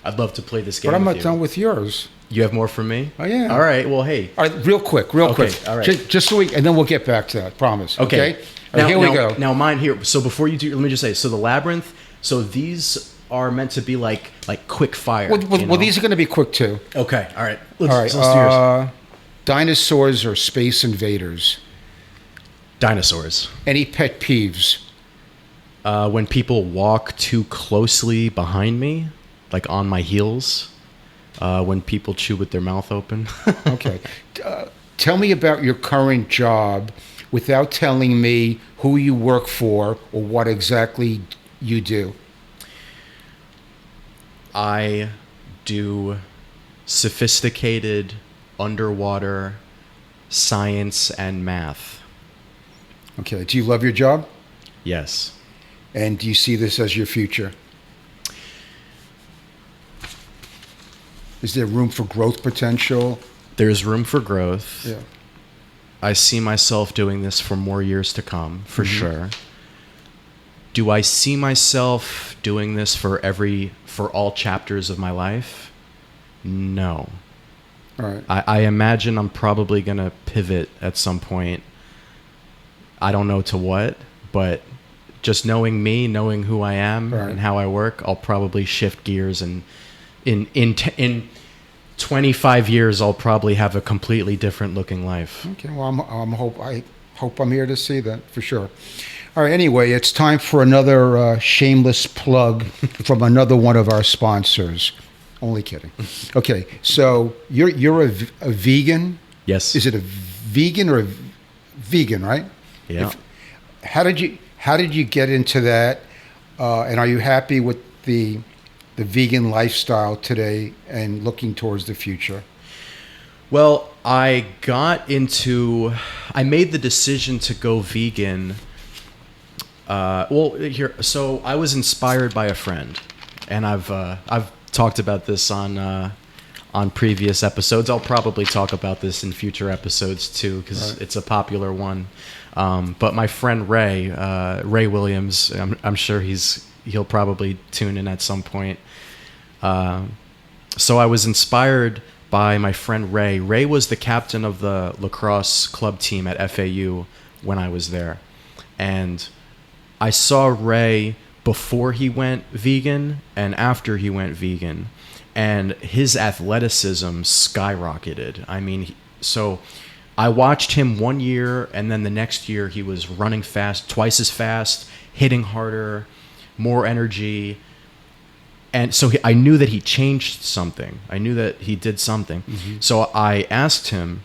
I'd love to play this game But I'm with not you. done with yours. You have more for me? Oh, yeah. All right. Well, hey. All right, real quick. Okay, all right. Just so and then we'll get back to that, promise. Okay. All right, here we go. Now mine here. So before you do, let me just say. So the Labyrinth. So these are meant to be like quick fire. Well, these are going to be quick, too. Okay. All right. All right. Let's do yours. Dinosaurs or space invaders? Dinosaurs. Any pet peeves? When people walk too closely behind me, like on my heels. When people chew with their mouth open. Okay. Tell me about your current job without telling me who you work for or what exactly you do. I do sophisticated underwater science and math. Okay. Do you love your job? Yes. And do you see this as your future? Is there room for growth potential? There's room for growth. Yeah. I see myself doing this for more years to come, for sure. Do I see myself doing this for all chapters of my life? No. All right. I imagine I'm probably going to pivot at some point. I don't know to what, but just knowing me, knowing who I am Right. and how I work, I'll probably shift gears, and in 25 years I'll probably have a completely different looking life. Okay. Well, I hope I'm here to see that for sure. All right. Anyway, it's time for another shameless plug from another one of our sponsors. Only kidding. Okay. So you're a vegan. Yes. Is it a vegan or a vegan? Right. Yeah. How did you get into that? And are you happy with the vegan lifestyle today and looking towards the future? Well, I made the decision to go vegan. So I was inspired by a friend, and I've talked about this on previous episodes. I'll probably talk about this in future episodes too, because it's a popular one. But my friend Ray Williams, I'm sure he'll probably tune in at some point. So I was inspired by my friend Ray. Ray was the captain of the lacrosse club team at FAU when I was there. And I saw Ray before he went vegan and after he went vegan. And his athleticism skyrocketed. I mean, so I watched him 1 year, and then the next year he was running fast, twice as fast, hitting harder, more energy. And so I knew that he changed something. I knew that he did something. Mm-hmm. So I asked him,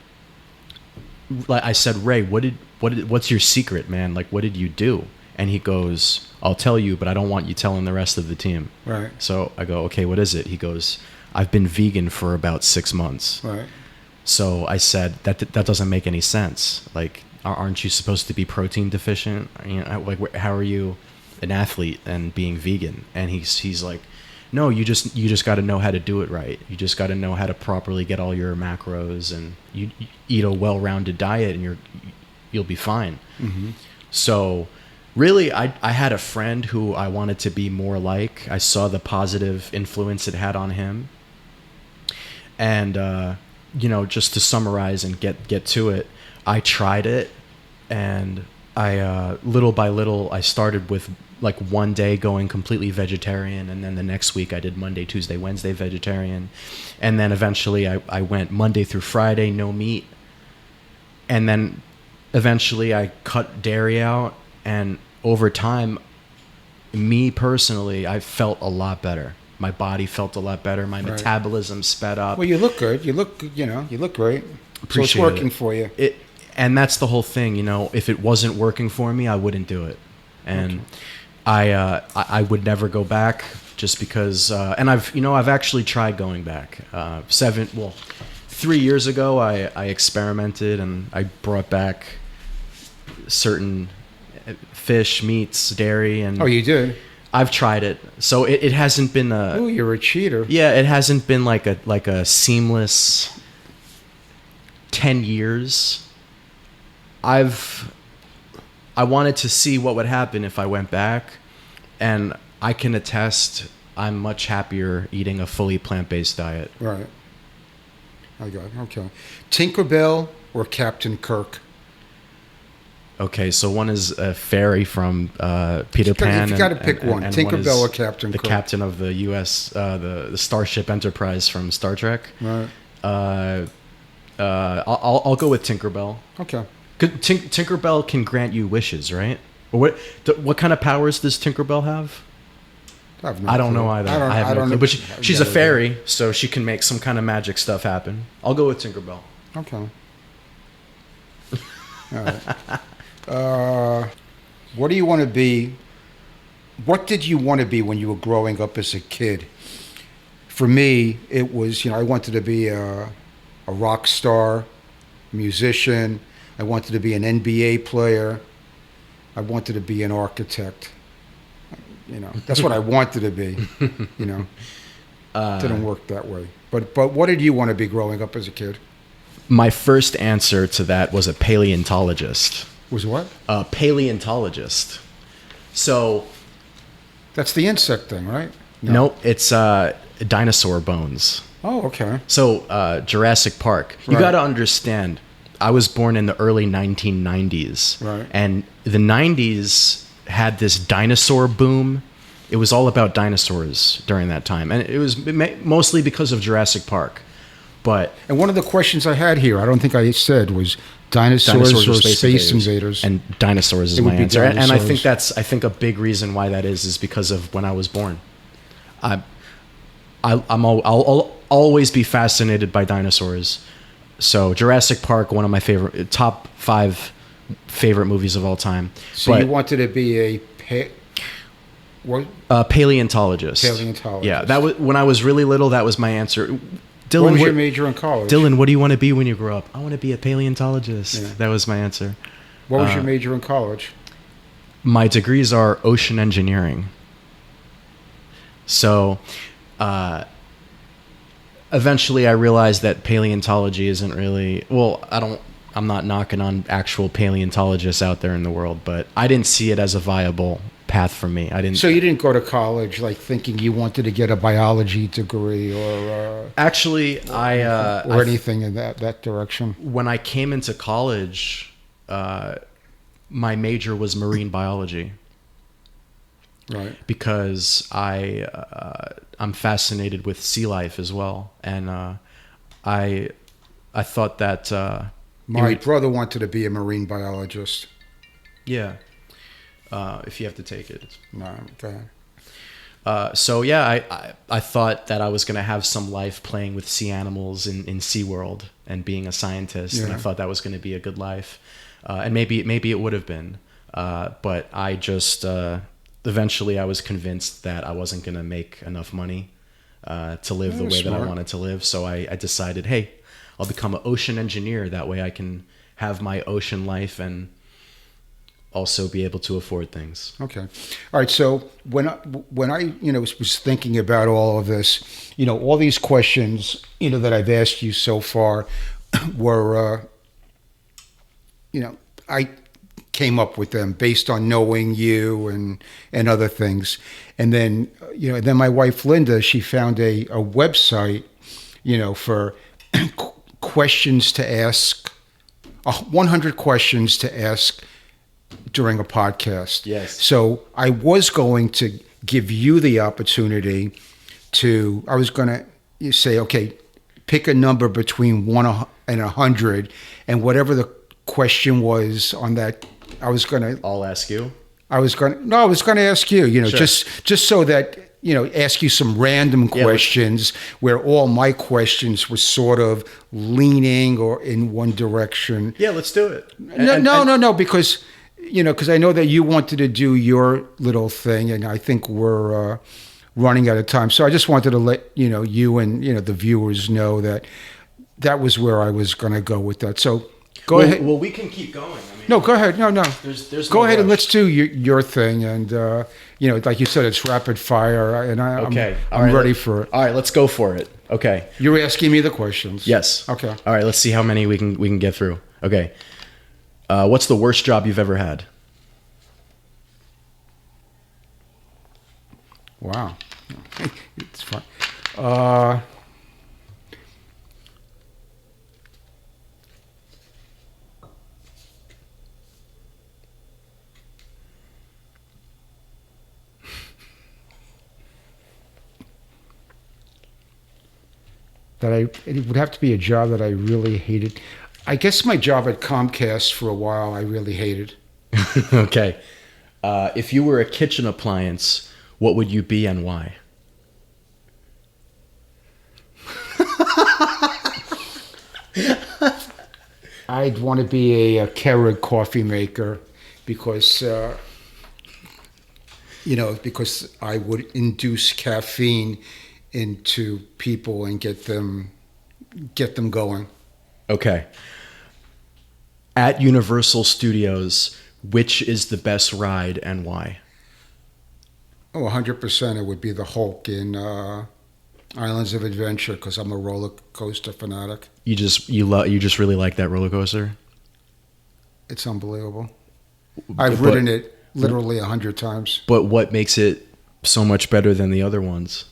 I said, Ray, what's your secret, man? Like, what did you do? And he goes, I'll tell you, but I don't want you telling the rest of the team. Right. So I go, okay, what is it? He goes, I've been vegan for about 6 months. Right. So I said, that doesn't make any sense. Like, aren't you supposed to be protein deficient? You know, like, how are you an athlete and being vegan? And he's like, no, you just got to know how to do it right. You just got to know how to properly get all your macros, and you eat a well-rounded diet, and you'll be fine. Mm-hmm. So really, I had a friend who I wanted to be more like. I saw the positive influence it had on him. And, just to summarize and get to it, I tried it, and I, little by little, I started with like one day going completely vegetarian, and then the next week I did Monday, Tuesday, Wednesday vegetarian. And then eventually I went Monday through Friday, no meat. And then eventually I cut dairy out, and over time, me personally, I felt a lot better. My body felt a lot better. My metabolism sped up. Well, you look good. You look great. So it's working for you. And that's the whole thing, if it wasn't working for me, I wouldn't do it. And I would never go back, just because, and I've actually tried going back. 3 years ago, I experimented, and I brought back certain fish, meats, dairy, and... Oh, you did? I've tried it. So it hasn't been a... Oh, you're a cheater. Yeah, it hasn't been like a seamless 10 years. I wanted to see what would happen if I went back, and I can attest I'm much happier eating a fully plant-based diet. Right. I got it. Okay. Tinkerbell or Captain Kirk? Okay, so one is a fairy from Peter Pan. You got to pick one. Tinkerbell or Captain Kirk? The captain of the U.S. The Starship Enterprise from Star Trek. Right. I'll go with Tinkerbell. Okay. Tinkerbell can grant you wishes, right? What kind of powers does Tinkerbell have? I don't know either. I have no clue. But she's a fairy, so she can make some kind of magic stuff happen. I'll go with Tinkerbell. Okay. All right. What do you want to be? What did you want to be when you were growing up as a kid? For me, it was, I wanted to be a rock star, musician. I wanted to be an NBA player. I wanted to be an architect. That's what I wanted to be. Didn't work that way. But what did you want to be growing up as a kid? My first answer to that was a paleontologist. Was what? A paleontologist. So... That's the insect thing, right? No, it's dinosaur bones. Oh, okay. So Jurassic Park. You got to understand, I was born in the early 1990s. Right. And the 90s had this dinosaur boom. It was all about dinosaurs during that time. And it was mostly because of Jurassic Park. And one of the questions I had here, I don't think I said, was dinosaurs or space invaders. And dinosaurs is my answer. And I think a big reason why that is because of when I was born. I'll always be fascinated by dinosaurs. So Jurassic Park, one of my top 5 favorite movies of all time. So you wanted to be a paleontologist. Paleontologist. Yeah, that was when I was really little. That was my answer. Dylan, What was your major in college? Dylan, what do you want to be when you grow up? I want to be a paleontologist. Yeah. That was my answer. What was your major in college? My degrees are ocean engineering. So, eventually I realized that paleontology isn't really, I'm not knocking on actual paleontologists out there in the world, but I didn't see it as a viable path for me. So you didn't go to college like thinking you wanted to get a biology degree or Actually, or anything in that direction? when I came into college, my major was marine biology. Right. Because I'm fascinated with sea life as well, and I thought that My brother wanted to be a marine biologist. yeah, if you have to take it. No, go ahead. So yeah, I thought that I was going to have some life playing with sea animals in SeaWorld and being a scientist, and I thought that was going to be a good life, and maybe it would have been, but I just eventually I was convinced that I wasn't going to make enough money to live the way that I wanted to live. So I decided, hey, I'll become an ocean engineer. That way I can have my ocean life and also be able to afford things. Okay. All right. So when I was thinking about all of this, all these questions, that I've asked you so far were, I came up with them based on knowing you and other things. And then, then my wife, Linda, she found a website, for questions to ask, 100 questions to ask during a podcast. Yes. So I was going to give you the opportunity I was going to say, okay, pick a number between 1 and 100, and whatever the question was on that, I'll ask you. I was going to ask you, Sure. just so that, ask you some random questions where all my questions were sort of leaning or in one direction. Yeah, let's do it. No, because I know that you wanted to do your little thing, and I think we're running out of time. So I just wanted to let you and the viewers know that was where I was going to go with that. So go ahead. Well, we can keep going. No, go ahead. No. There's go no ahead and rush. let's do your thing. And like you said, it's rapid fire, and I'm ready for it. All right, let's go for it. Okay. You're asking me the questions. Yes. Okay. All right, let's see how many we can get through. Okay. What's the worst job you've ever had? Wow. It's fun. It would have to be a job that I really hated. I guess my job at Comcast for a while I really hated. Okay. If you were a kitchen appliance, what would you be and why? I'd want to be a Keurig coffee maker because because I would induce caffeine into people and get them going. Okay. At Universal Studios, which is the best ride and why? Oh, 100% it would be the Hulk in Islands of Adventure because I'm a roller coaster fanatic. You just really like that roller coaster? It's unbelievable. I've ridden it literally 100 times. But what makes it so much better than the other ones?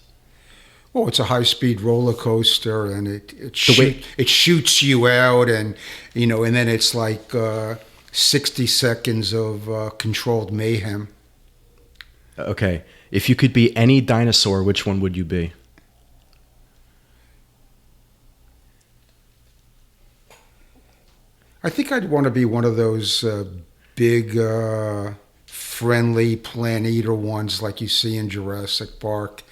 Well, it's a high-speed roller coaster, and it shoots you out, and and then it's like 60 seconds of controlled mayhem. Okay, if you could be any dinosaur, which one would you be? I think I'd want to be one of those big, friendly plant eater ones like you see in Jurassic Park.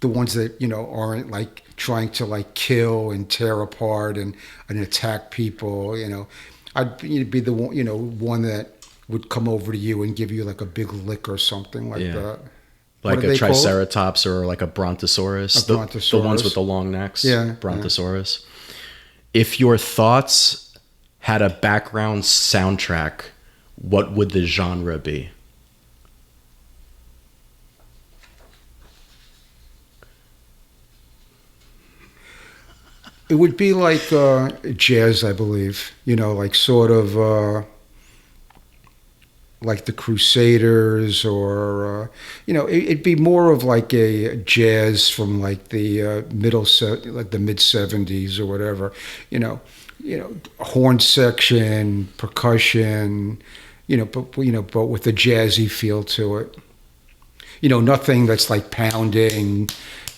The ones that aren't like trying to like kill and tear apart and attack people. I'd be the one that would come over to you and give you like a big lick or something like that. What like are a they called? triceratops or like a brontosaurus. A brontosaurus. The ones with the long necks. Yeah, Brontosaurus. If your thoughts had a background soundtrack, what would the genre be? It would be like jazz, I believe. Like sort of like the Crusaders, or it'd be more of like a jazz from like the like the mid 70s or whatever. Horn section, percussion. But with a jazzy feel to it. Nothing that's like pounding.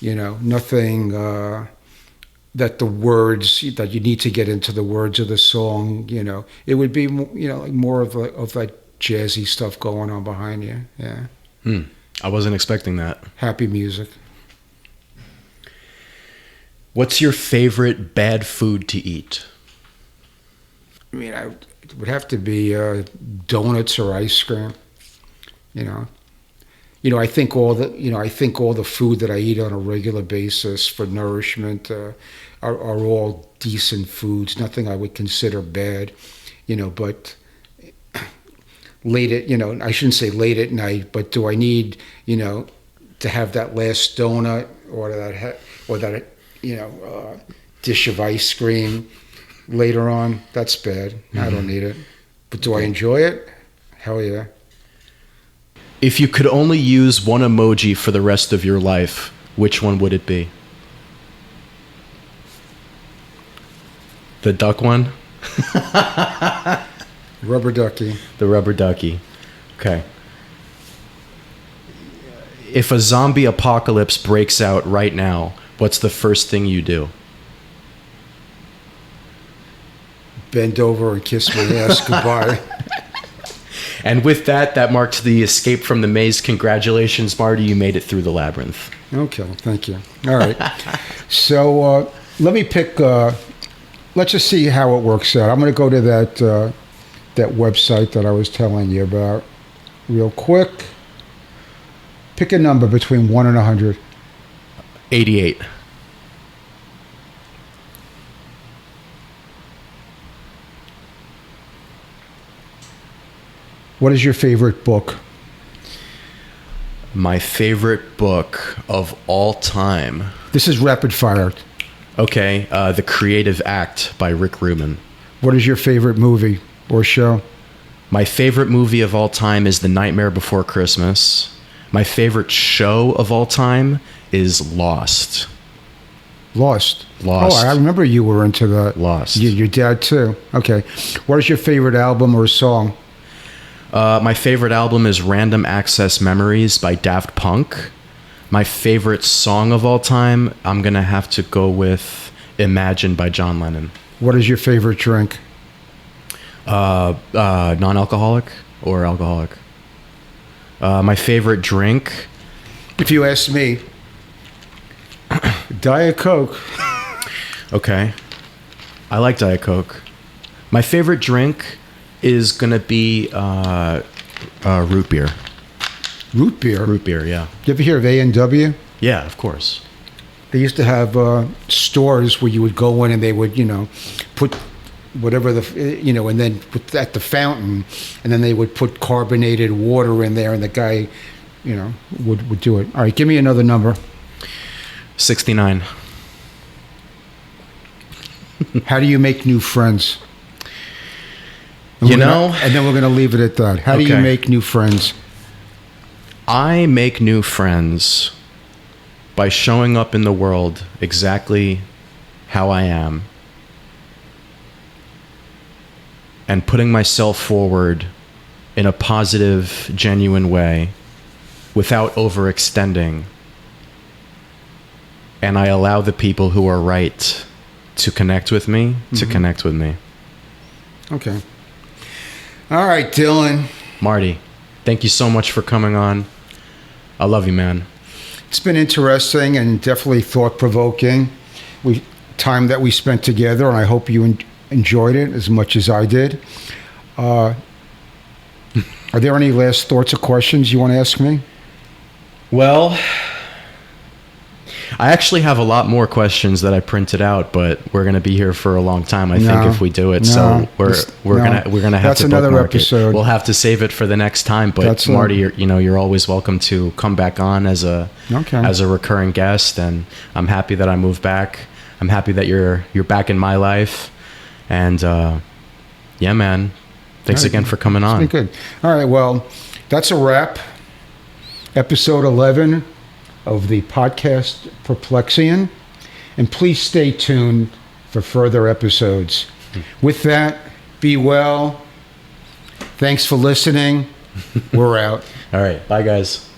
Nothing. That the words that you need to get into the words of the song, it would be, like more of that jazzy stuff going on behind you. Yeah. I wasn't expecting that. Happy music. What's your favorite bad food to eat? I mean, it would have to be donuts or ice cream. I think all the food that I eat on a regular basis for nourishment are all decent foods. Nothing I would consider bad, But I shouldn't say late at night, but do I need, to have that last donut or that dish of ice cream later on? That's bad. I don't need it. But do I enjoy it? Hell yeah. If you could only use one emoji for the rest of your life, which one would it be? The duck one? Rubber ducky. The rubber ducky. Okay. If a zombie apocalypse breaks out right now, what's the first thing you do? Bend over and kiss my ass goodbye. And with that, that marks the escape from the maze. Congratulations, Marty. You made it through the labyrinth. Okay, thank you. All right. So let me pick, let's just see how it works out. I'm going to go to that website that I was telling you about real quick. Pick a number between 1 and 100. 88. What is your favorite book? My favorite book of all time. This is rapid fire. Okay, The Creative Act by Rick Rubin. What is your favorite movie or show? My favorite movie of all time is The Nightmare Before Christmas. My favorite show of all time is Lost. Lost. Lost. Oh, I remember you were into that. Lost. Your dad too. Okay. What is your favorite album or song? My favorite album is Random Access Memories by Daft Punk. My favorite song of all time, I'm going to have to go with Imagine by John Lennon. What is your favorite drink? Non-alcoholic or alcoholic? My favorite drink? If you ask me, Diet Coke. Okay. I like Diet Coke. My favorite drink is going to be root beer. Root beer? Root beer, yeah. You ever hear of A&W? Yeah, of course. They used to have stores where you would go in and they would, put whatever and then put at the fountain, and then they would put carbonated water in there, and the guy, would do it. All right, give me another number. 69. How do you make new friends? And then we're gonna leave it at that. How do you make new friends? I make new friends by showing up in the world exactly how I am and putting myself forward in a positive, genuine way without overextending. And I allow the people who are right to connect with me, to connect with me. Okay. All right, Dylan. Marty, thank you so much for coming on. I love you, man. It's been interesting and definitely thought-provoking. Time that we spent together, and I hope you enjoyed it as much as I did. Are there any last thoughts or questions you want to ask me? Well, I actually have a lot more questions that I printed out, but we're going to be here for a long time, I think, if we do it. So we're gonna have that's to another bookmark episode. it. We'll have to save it for the next time. But Marty, you're always welcome to come back on as a recurring guest, and I'm happy that I moved back. I'm happy that you're back in my life, and yeah, man. Thanks again for coming on. It's been good. All right, well, that's a wrap. Episode 11 of the podcast Perplexium. And please stay tuned for further episodes. With that, be well. Thanks for listening. We're out. All right. Bye, guys.